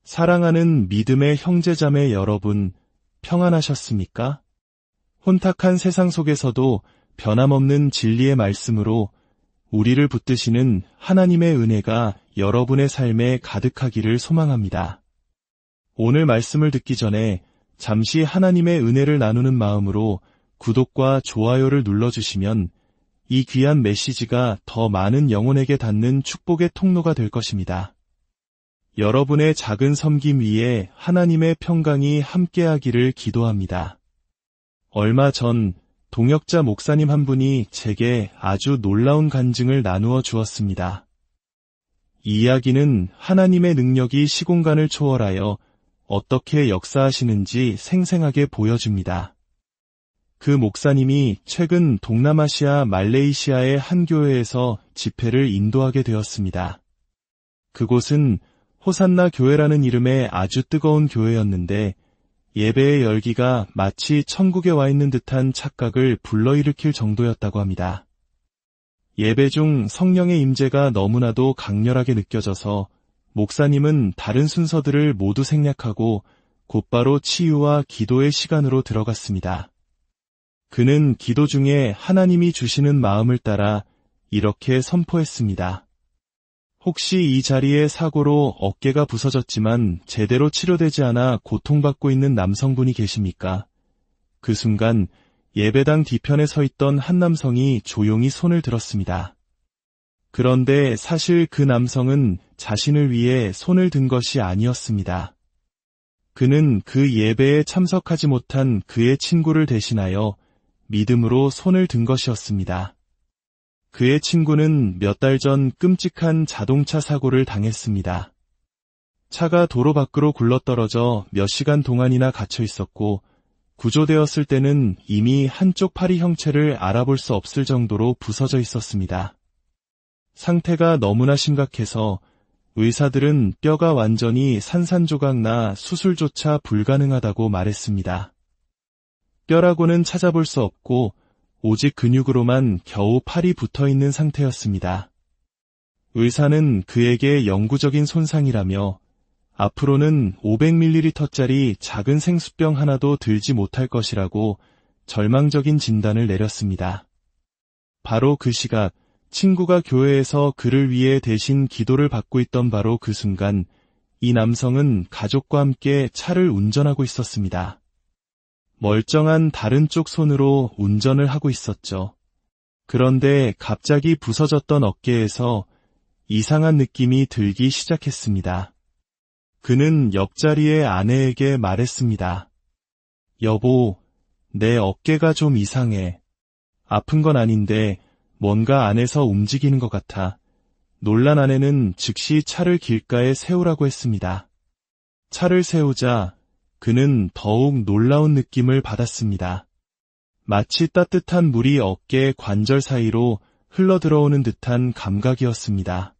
사랑하는 믿음의 형제자매 여러분, 평안하셨습니까? 혼탁한 세상 속에서도 변함없는 진리의 말씀으로 우리를 붙드시는 하나님의 은혜가 여러분의 삶에 가득하기를 소망합니다. 오늘 말씀을 듣기 전에 잠시 하나님의 은혜를 나누는 마음으로 구독과 좋아요를 눌러주시면 이 귀한 메시지가 더 많은 영혼에게 닿는 축복의 통로가 될 것입니다. 여러분의 작은 섬김 위에 하나님의 평강이 함께하기를 기도합니다. 얼마 전 동역자 목사님 한 분이 제게 아주 놀라운 간증을 나누어 주었습니다. 이 이야기는 하나님의 능력이 시공간을 초월하여 어떻게 역사하시는지 생생하게 보여줍니다. 그 목사님이 최근 동남아시아 말레이시아의 한 교회에서 집회를 인도하게 되었습니다. 그곳은 호산나 교회라는 이름의 아주 뜨거운 교회였는데 예배의 열기가 마치 천국에 와 있는 듯한 착각을 불러일으킬 정도였다고 합니다. 예배 중 성령의 임재가 너무나도 강렬하게 느껴져서 목사님은 다른 순서들을 모두 생략하고 곧바로 치유와 기도의 시간으로 들어갔습니다. 그는 기도 중에 하나님이 주시는 마음을 따라 이렇게 선포했습니다. 혹시 이 자리에 사고로 어깨가 부서졌지만 제대로 치료되지 않아 고통받고 있는 남성분이 계십니까? 그 순간 예배당 뒤편에 서 있던 한 남성이 조용히 손을 들었습니다. 그런데 사실 그 남성은 자신을 위해 손을 든 것이 아니었습니다. 그는 그 예배에 참석하지 못한 그의 친구를 대신하여 믿음으로 손을 든 것이었습니다. 그의 친구는 몇 달 전 끔찍한 자동차 사고를 당했습니다. 차가 도로 밖으로 굴러떨어져 몇 시간 동안이나 갇혀 있었고 구조되었을 때는 이미 한쪽 팔이 형체를 알아볼 수 없을 정도로 부서져 있었습니다. 상태가 너무나 심각해서 의사들은 뼈가 완전히 산산조각 나 수술조차 불가능하다고 말했습니다. 뼈라고는 찾아볼 수 없고 오직 근육으로만 겨우 팔이 붙어있는 상태였습니다. 의사는 그에게 영구적인 손상이라며 앞으로는 500ml짜리 작은 생수병 하나도 들지 못할 것이라고 절망적인 진단을 내렸습니다. 바로 그 시각 친구가 교회에서 그를 위해 대신 기도를 받고 있던 바로 그 순간 이 남성은 가족과 함께 차를 운전하고 있었습니다. 멀쩡한 다른 쪽 손으로 운전을 하고 있었죠. 그런데 갑자기 부서졌던 어깨에서 이상한 느낌이 들기 시작했습니다. 그는 옆자리의 아내에게 말했습니다. 여보, 내 어깨가 좀 이상해. 아픈 건 아닌데 뭔가 안에서 움직이는 것 같아. 놀란 아내는 즉시 차를 길가에 세우라고 했습니다. 차를 세우자 그는 더욱 놀라운 느낌을 받았습니다. 마치 따뜻한 물이 어깨 관절 사이로 흘러들어오는 듯한 감각이었습니다.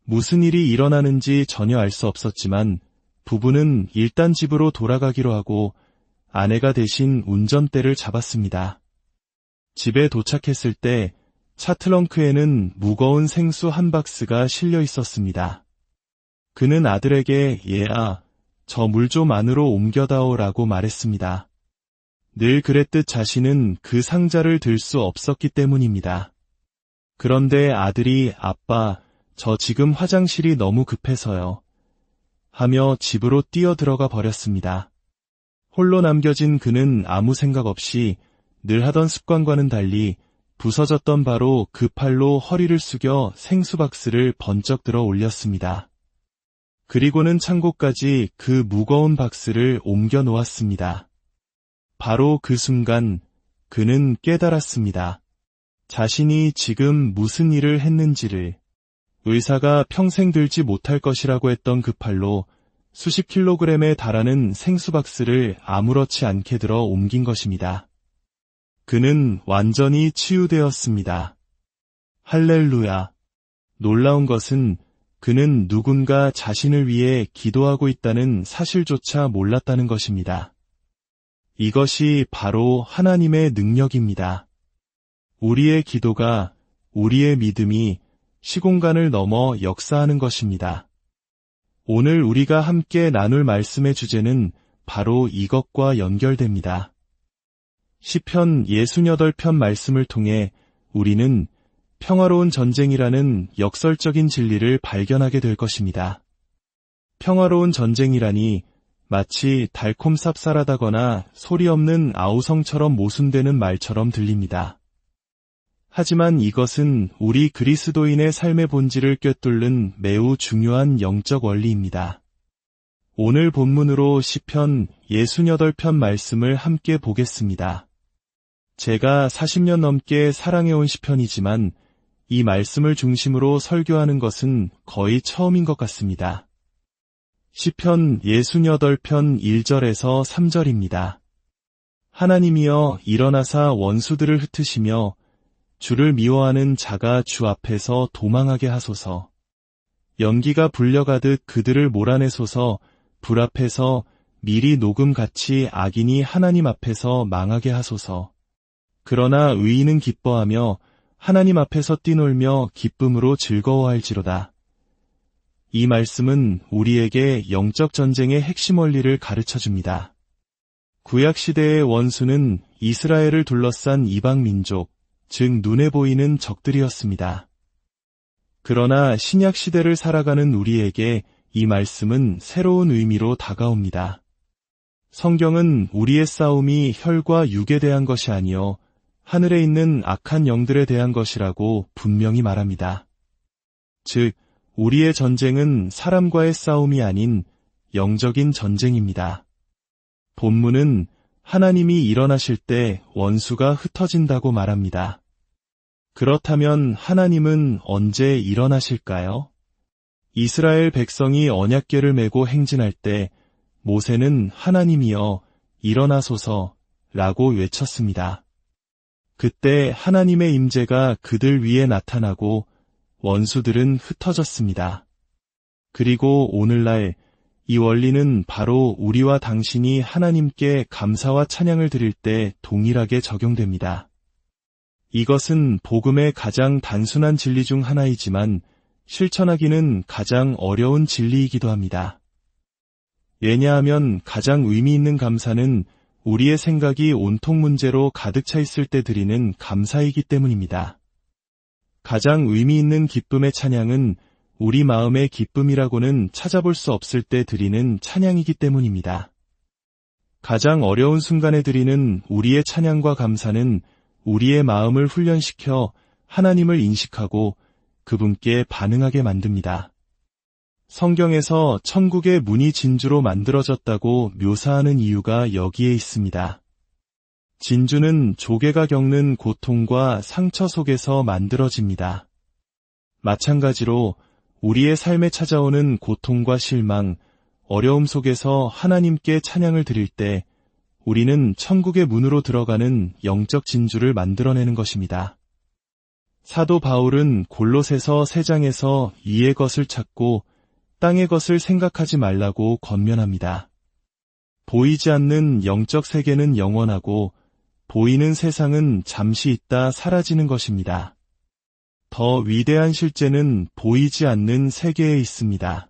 무슨 일이 일어나는지 전혀 알 수 없었지만 부부는 일단 집으로 돌아가기로 하고 아내가 대신 운전대를 잡았습니다. 집에 도착했을 때 차 트렁크에는 무거운 생수 한 박스가 실려 있었습니다. 그는 아들에게 얘야, 저 물 좀 안으로 옮겨다오라고 말했습니다. 늘 그랬듯 자신은 그 상자를 들 수 없었기 때문입니다. 그런데 아들이 아빠, 저 지금 화장실이 너무 급해서요. 하며 집으로 뛰어들어가 버렸습니다. 홀로 남겨진 그는 아무 생각 없이 늘 하던 습관과는 달리 부서졌던 바로 그 팔로 허리를 숙여 생수박스를 번쩍 들어 올렸습니다. 그리고는 창고까지 그 무거운 박스를 옮겨 놓았습니다. 바로 그 순간 그는 깨달았습니다. 자신이 지금 무슨 일을 했는지를. 의사가 평생 들지 못할 것이라고 했던 그 팔로 수십 킬로그램에 달하는 생수박스를 아무렇지 않게 들어 옮긴 것입니다. 그는 완전히 치유되었습니다. 할렐루야. 놀라운 것은 그는 누군가 자신을 위해 기도하고 있다는 사실조차 몰랐다는 것입니다. 이것이 바로 하나님의 능력입니다. 우리의 기도가, 우리의 믿음이 시공간을 넘어 역사하는 것입니다. 오늘 우리가 함께 나눌 말씀의 주제는 바로 이것과 연결됩니다. 시편 68편 말씀을 통해 우리는 평화로운 전쟁이라는 역설적인 진리를 발견하게 될 것입니다. 평화로운 전쟁이라니 마치 달콤 쌉쌀하다거나 소리 없는 아우성처럼 모순되는 말처럼 들립니다. 하지만 이것은 우리 그리스도인의 삶의 본질을 꿰뚫는 매우 중요한 영적 원리입니다. 오늘 본문으로 시편 68편 말씀을 함께 보겠습니다. 제가 40년 넘게 사랑해온 시편이지만 이 말씀을 중심으로 설교하는 것은 거의 처음인 것 같습니다. 시편 68편 1절에서 3절입니다. 하나님이여 일어나사 원수들을 흩으시며 주를 미워하는 자가 주 앞에서 도망하게 하소서. 연기가 불려가듯 그들을 몰아내소서. 불 앞에서 미리 녹음같이 악인이 하나님 앞에서 망하게 하소서. 그러나 의인은 기뻐하며 하나님 앞에서 뛰놀며 기쁨으로 즐거워할지로다. 이 말씀은 우리에게 영적 전쟁의 핵심 원리를 가르쳐줍니다. 구약시대의 원수는 이스라엘을 둘러싼 이방 민족, 즉 눈에 보이는 적들이었습니다. 그러나 신약시대를 살아가는 우리에게 이 말씀은 새로운 의미로 다가옵니다. 성경은 우리의 싸움이 혈과 육에 대한 것이 아니요 하늘에 있는 악한 영들에 대한 것이라고 분명히 말합니다. 즉, 우리의 전쟁은 사람과의 싸움이 아닌 영적인 전쟁입니다. 본문은 하나님이 일어나실 때 원수가 흩어진다고 말합니다. 그렇다면 하나님은 언제 일어나실까요? 이스라엘 백성이 언약궤를 메고 행진할 때 모세는 하나님이여 일어나소서 라고 외쳤습니다. 그때 하나님의 임재가 그들 위에 나타나고 원수들은 흩어졌습니다. 그리고 오늘날 이 원리는 바로 우리와 당신이 하나님께 감사와 찬양을 드릴 때 동일하게 적용됩니다. 이것은 복음의 가장 단순한 진리 중 하나이지만 실천하기는 가장 어려운 진리이기도 합니다. 왜냐하면 가장 의미 있는 감사는 우리의 생각이 온통 문제로 가득 차 있을 때 드리는 감사이기 때문입니다. 가장 의미 있는 기쁨의 찬양은 우리 마음의 기쁨이라고는 찾아볼 수 없을 때 드리는 찬양이기 때문입니다. 가장 어려운 순간에 드리는 우리의 찬양과 감사는 우리의 마음을 훈련시켜 하나님을 인식하고 그분께 반응하게 만듭니다. 성경에서 천국의 문이 진주로 만들어졌다고 묘사하는 이유가 여기에 있습니다. 진주는 조개가 겪는 고통과 상처 속에서 만들어집니다. 마찬가지로 우리의 삶에 찾아오는 고통과 실망, 어려움 속에서 하나님께 찬양을 드릴 때 우리는 천국의 문으로 들어가는 영적 진주를 만들어내는 것입니다. 사도 바울은 골로새서 3장에서 위의 것을 찾고 땅의 것을 생각하지 말라고 권면합니다. 보이지 않는 영적 세계는 영원하고 보이는 세상은 잠시 있다 사라지는 것입니다. 더 위대한 실제는 보이지 않는 세계에 있습니다.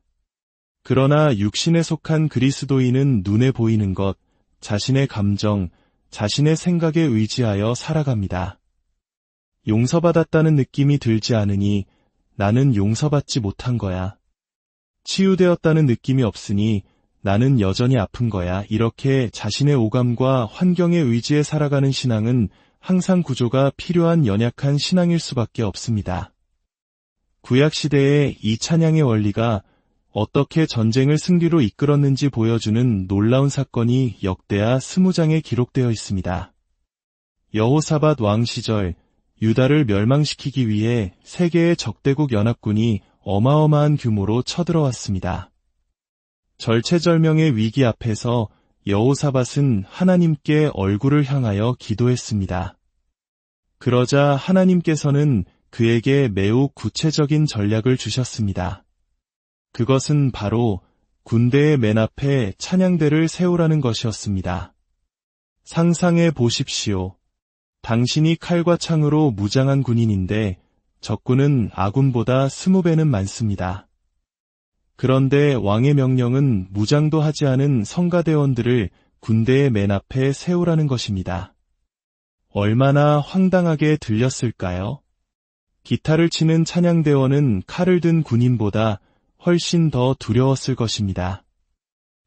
그러나 육신에 속한 그리스도인은 눈에 보이는 것, 자신의 감정, 자신의 생각에 의지하여 살아갑니다. 용서받았다는 느낌이 들지 않으니 나는 용서받지 못한 거야. 치유되었다는 느낌이 없으니 나는 여전히 아픈 거야. 이렇게 자신의 오감과 환경에 의지해 살아가는 신앙은 항상 구조가 필요한 연약한 신앙일 수밖에 없습니다. 구약시대의 이 찬양의 원리가 어떻게 전쟁을 승리로 이끌었는지 보여주는 놀라운 사건이 역대하 20장에 기록되어 있습니다. 여호사밧 왕 시절 유다를 멸망시키기 위해 세계의 적대국 연합군이 어마어마한 규모로 쳐들어왔습니다. 절체절명의 위기 앞에서 여호사밧은 하나님께 얼굴을 향하여 기도했습니다. 그러자 하나님께서는 그에게 매우 구체적인 전략을 주셨습니다. 그것은 바로 군대의 맨 앞에 찬양대를 세우라는 것이었습니다. 상상해 보십시오. 당신이 칼과 창으로 무장한 군인인데 적군은 아군보다 20배는 많습니다. 그런데 왕의 명령은 무장도 하지 않은 성가대원들을 군대의 맨 앞에 세우라는 것입니다. 얼마나 황당하게 들렸을까요? 기타를 치는 찬양대원은 칼을 든 군인보다 훨씬 더 두려웠을 것입니다.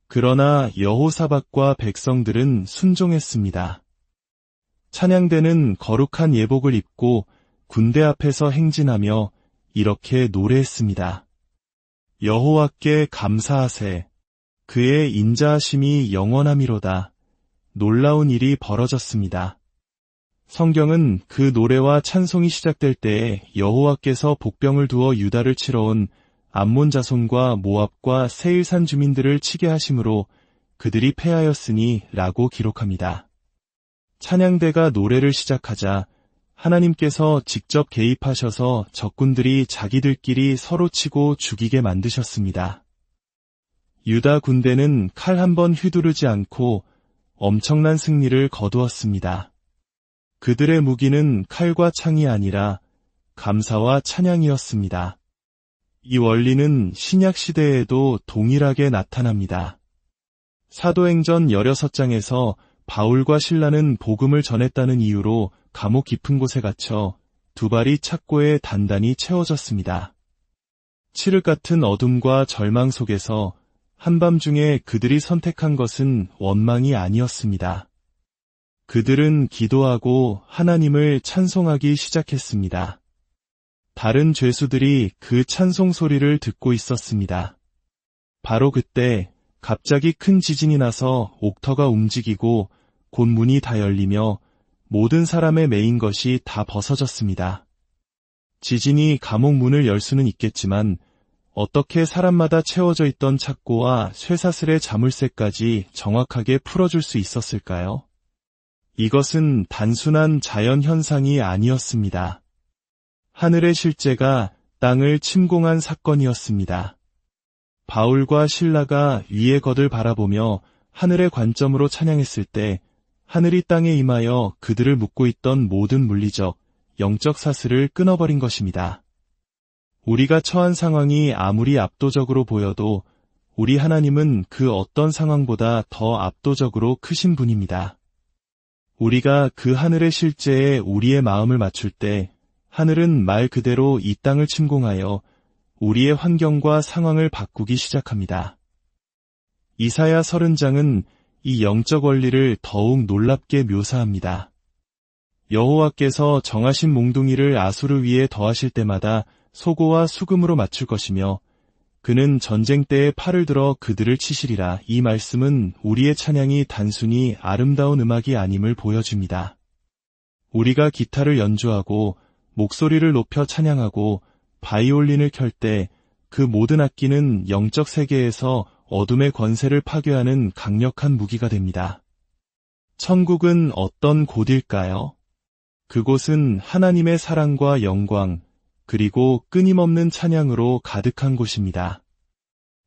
그러나 여호사밧과 백성들은 순종했습니다. 찬양대는 거룩한 예복을 입고 군대 앞에서 행진하며 이렇게 노래했습니다. 여호와께 감사하세. 그의 인자하심이 영원하미로다. 놀라운 일이 벌어졌습니다. 성경은 그 노래와 찬송이 시작될 때에 여호와께서 복병을 두어 유다를 치러 온 암몬 자손과 모압과 세일산 주민들을 치게 하심으로 그들이 패하였으니 라고 기록합니다. 찬양대가 노래를 시작하자 하나님께서 직접 개입하셔서 적군들이 자기들끼리 서로 치고 죽이게 만드셨습니다. 유다 군대는 칼 한 번 휘두르지 않고 엄청난 승리를 거두었습니다. 그들의 무기는 칼과 창이 아니라 감사와 찬양이었습니다. 이 원리는 신약 시대에도 동일하게 나타납니다. 사도행전 16장에서 바울과 실라는 복음을 전했다는 이유로 감옥 깊은 곳에 갇혀 두 발이 착고에 단단히 채워졌습니다. 칠흑 같은 어둠과 절망 속에서 한밤중에 그들이 선택한 것은 원망이 아니었습니다. 그들은 기도하고 하나님을 찬송하기 시작했습니다. 다른 죄수들이 그 찬송 소리를 듣고 있었습니다. 바로 그때 갑자기 큰 지진이 나서 옥터가 움직이고 곧 문이 다 열리며 모든 사람의 매인 것이 다 벗어졌습니다. 지진이 감옥 문을 열 수는 있겠지만 어떻게 사람마다 채워져 있던 착고와 쇠사슬의 자물쇠까지 정확하게 풀어줄 수 있었을까요? 이것은 단순한 자연 현상이 아니었습니다. 하늘의 실제가 땅을 침공한 사건이었습니다. 바울과 실라가 위의 것을 바라보며 하늘의 관점으로 찬양했을 때 하늘이 땅에 임하여 그들을 묶고 있던 모든 물리적, 영적 사슬을 끊어버린 것입니다. 우리가 처한 상황이 아무리 압도적으로 보여도 우리 하나님은 그 어떤 상황보다 더 압도적으로 크신 분입니다. 우리가 그 하늘의 실제에 우리의 마음을 맞출 때 하늘은 말 그대로 이 땅을 침공하여 우리의 환경과 상황을 바꾸기 시작합니다. 이사야 30장은 이 영적 원리를 더욱 놀랍게 묘사합니다. 여호와께서 정하신 몽둥이를 아수르 위에 더하실 때마다 소고와 수금으로 맞출 것이며 그는 전쟁 때에 팔을 들어 그들을 치시리라. 이 말씀은 우리의 찬양이 단순히 아름다운 음악이 아님을 보여줍니다. 우리가 기타를 연주하고 목소리를 높여 찬양하고 바이올린을 켤 때 그 모든 악기는 영적 세계에서 어둠의 권세를 파괴하는 강력한 무기가 됩니다. 천국은 어떤 곳일까요? 그곳은 하나님의 사랑과 영광, 그리고 끊임없는 찬양으로 가득한 곳입니다.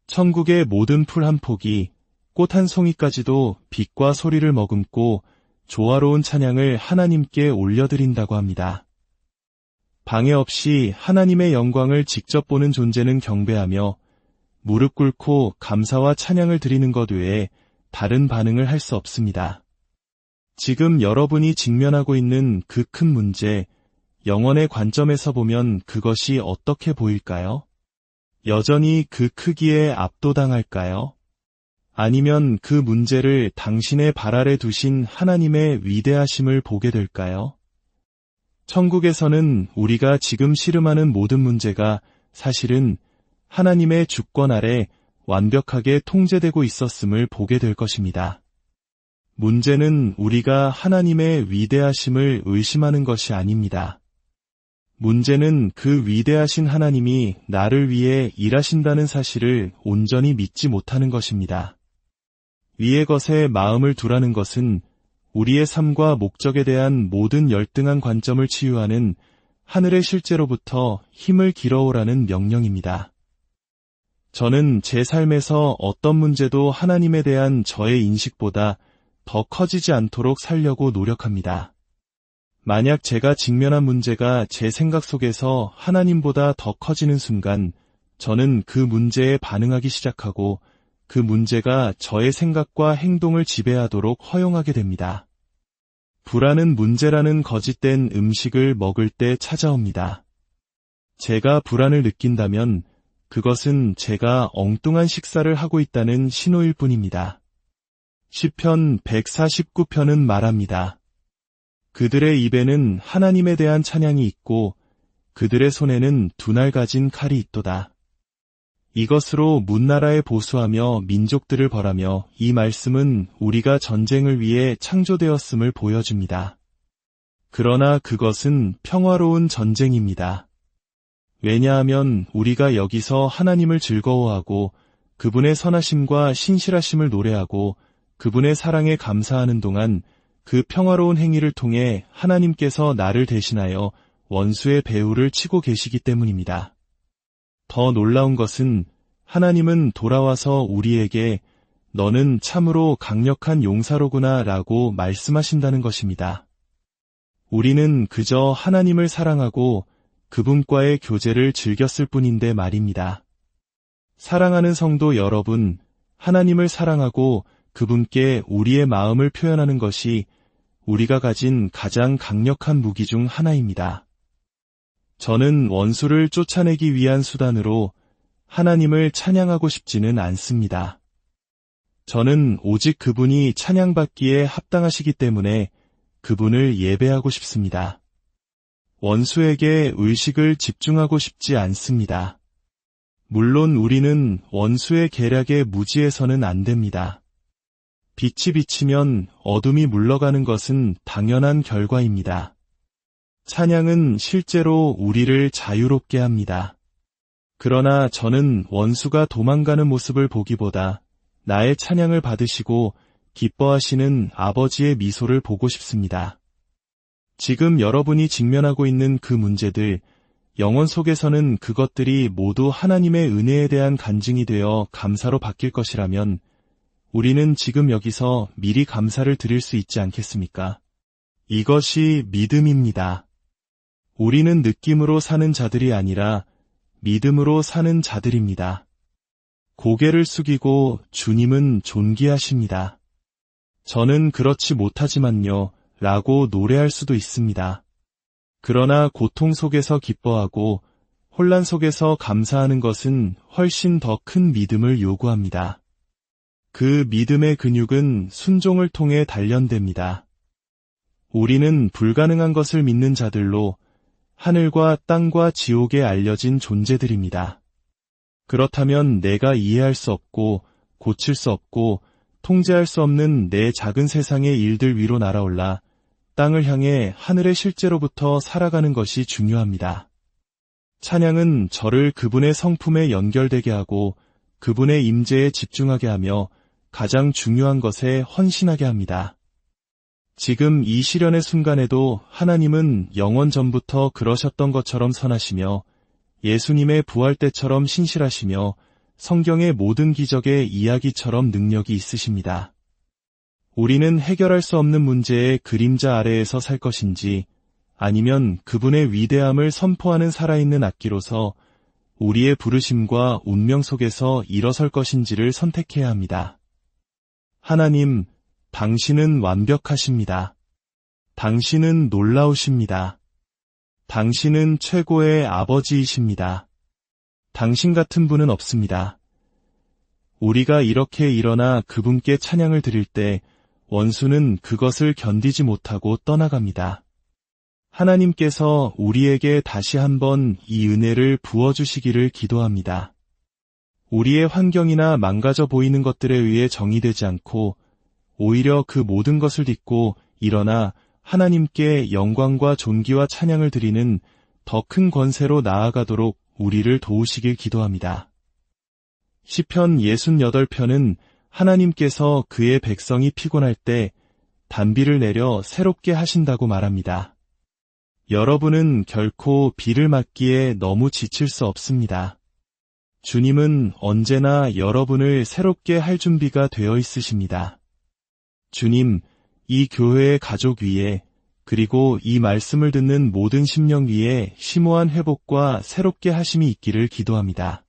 천국의 모든 풀 한 폭이, 꽃 한 송이까지도 빛과 소리를 머금고 조화로운 찬양을 하나님께 올려드린다고 합니다. 방해 없이 하나님의 영광을 직접 보는 존재는 경배하며 무릎 꿇고 감사와 찬양을 드리는 것 외에 다른 반응을 할 수 없습니다. 지금 여러분이 직면하고 있는 그 큰 문제, 영원의 관점에서 보면 그것이 어떻게 보일까요? 여전히 그 크기에 압도당할까요? 아니면 그 문제를 당신의 발 아래 두신 하나님의 위대하심을 보게 될까요? 천국에서는 우리가 지금 씨름하는 모든 문제가 사실은 하나님의 주권 아래 완벽하게 통제되고 있었음을 보게 될 것입니다. 문제는 우리가 하나님의 위대하심을 의심하는 것이 아닙니다. 문제는 그 위대하신 하나님이 나를 위해 일하신다는 사실을 온전히 믿지 못하는 것입니다. 위의 것에 마음을 두라는 것은 우리의 삶과 목적에 대한 모든 열등한 관점을 치유하는 하늘의 실제로부터 힘을 길어오라는 명령입니다. 저는 제 삶에서 어떤 문제도 하나님에 대한 저의 인식보다 더 커지지 않도록 살려고 노력합니다. 만약 제가 직면한 문제가 제 생각 속에서 하나님보다 더 커지는 순간 저는 그 문제에 반응하기 시작하고 그 문제가 저의 생각과 행동을 지배하도록 허용하게 됩니다. 불안은 문제라는 거짓된 음식을 먹을 때 찾아옵니다. 제가 불안을 느낀다면 그것은 제가 엉뚱한 식사를 하고 있다는 신호일 뿐입니다. 시편 149편은 말합니다. 그들의 입에는 하나님에 대한 찬양이 있고 그들의 손에는 두 날 가진 칼이 있도다. 이것으로 문나라에 보수하며 민족들을 벌하며 이 말씀은 우리가 전쟁을 위해 창조되었음을 보여줍니다. 그러나 그것은 평화로운 전쟁입니다. 왜냐하면 우리가 여기서 하나님을 즐거워하고 그분의 선하심과 신실하심을 노래하고 그분의 사랑에 감사하는 동안 그 평화로운 행위를 통해 하나님께서 나를 대신하여 원수의 배후를 치고 계시기 때문입니다. 더 놀라운 것은 하나님은 돌아와서 우리에게 너는 참으로 강력한 용사로구나 라고 말씀하신다는 것입니다. 우리는 그저 하나님을 사랑하고 그분과의 교제를 즐겼을 뿐인데 말입니다. 사랑하는 성도 여러분, 하나님을 사랑하고 그분께 우리의 마음을 표현하는 것이 우리가 가진 가장 강력한 무기 중 하나입니다. 저는 원수를 쫓아내기 위한 수단으로 하나님을 찬양하고 싶지는 않습니다. 저는 오직 그분이 찬양받기에 합당하시기 때문에 그분을 예배하고 싶습니다. 원수에게 의식을 집중하고 싶지 않습니다. 물론 우리는 원수의 계략에 무지해서는 안 됩니다. 빛이 비치면 어둠이 물러가는 것은 당연한 결과입니다. 찬양은 실제로 우리를 자유롭게 합니다. 그러나 저는 원수가 도망가는 모습을 보기보다 나의 찬양을 받으시고 기뻐하시는 아버지의 미소를 보고 싶습니다. 지금 여러분이 직면하고 있는 그 문제들, 영혼 속에서는 그것들이 모두 하나님의 은혜에 대한 간증이 되어 감사로 바뀔 것이라면 우리는 지금 여기서 미리 감사를 드릴 수 있지 않겠습니까? 이것이 믿음입니다. 우리는 느낌으로 사는 자들이 아니라 믿음으로 사는 자들입니다. 고개를 숙이고 주님은 존귀하십니다. 저는 그렇지 못하지만요 라고 노래할 수도 있습니다. 그러나 고통 속에서 기뻐하고 혼란 속에서 감사하는 것은 훨씬 더 큰 믿음을 요구합니다. 그 믿음의 근육은 순종을 통해 단련됩니다. 우리는 불가능한 것을 믿는 자들로 하늘과 땅과 지옥에 알려진 존재들입니다. 그렇다면 내가 이해할 수 없고 고칠 수 없고 통제할 수 없는 내 작은 세상의 일들 위로 날아올라 땅을 향해 하늘의 실제로부터 살아가는 것이 중요합니다. 찬양은 저를 그분의 성품에 연결되게 하고 그분의 임재에 집중하게 하며 가장 중요한 것에 헌신하게 합니다. 지금 이 시련의 순간에도 하나님은 영원 전부터 그러셨던 것처럼 선하시며 예수님의 부활 때처럼 신실하시며 성경의 모든 기적의 이야기처럼 능력이 있으십니다. 우리는 해결할 수 없는 문제의 그림자 아래에서 살 것인지 아니면 그분의 위대함을 선포하는 살아있는 악기로서 우리의 부르심과 운명 속에서 일어설 것인지를 선택해야 합니다. 하나님, 당신은 완벽하십니다. 당신은 놀라우십니다. 당신은 최고의 아버지이십니다. 당신 같은 분은 없습니다. 우리가 이렇게 일어나 그분께 찬양을 드릴 때 원수는 그것을 견디지 못하고 떠나갑니다. 하나님께서 우리에게 다시 한번 이 은혜를 부어주시기를 기도합니다. 우리의 환경이나 망가져 보이는 것들에 의해 정의되지 않고 오히려 그 모든 것을 딛고 일어나 하나님께 영광과 존귀와 찬양을 드리는 더 큰 권세로 나아가도록 우리를 도우시길 기도합니다. 시편 68편은 하나님께서 그의 백성이 피곤할 때 단비를 내려 새롭게 하신다고 말합니다. 여러분은 결코 비를 맞기에 너무 지칠 수 없습니다. 주님은 언제나 여러분을 새롭게 할 준비가 되어 있으십니다. 주님, 이 교회의 가족 위에 그리고 이 말씀을 듣는 모든 심령 위에 심오한 회복과 새롭게 하심이 있기를 기도합니다.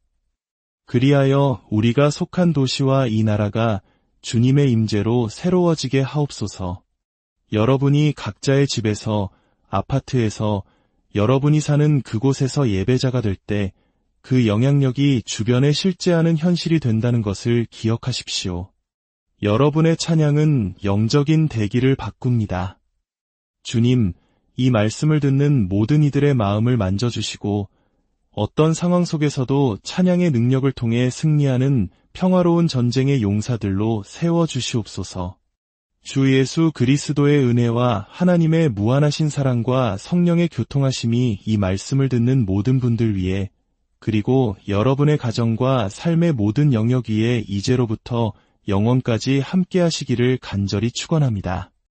그리하여 우리가 속한 도시와 이 나라가 주님의 임재로 새로워지게 하옵소서. 여러분이 각자의 집에서, 아파트에서, 여러분이 사는 그곳에서 예배자가 될 때 그 영향력이 주변에 실제하는 현실이 된다는 것을 기억하십시오. 여러분의 찬양은 영적인 대기를 바꿉니다. 주님, 이 말씀을 듣는 모든 이들의 마음을 만져주시고 어떤 상황 속에서도 찬양의 능력을 통해 승리하는 평화로운 전쟁의 용사들로 세워주시옵소서. 주 예수 그리스도의 은혜와 하나님의 무한하신 사랑과 성령의 교통하심이 이 말씀을 듣는 모든 분들 위해 그리고 여러분의 가정과 삶의 모든 영역 위에 이제로부터 영원까지 함께 하시기를 간절히 축원합니다.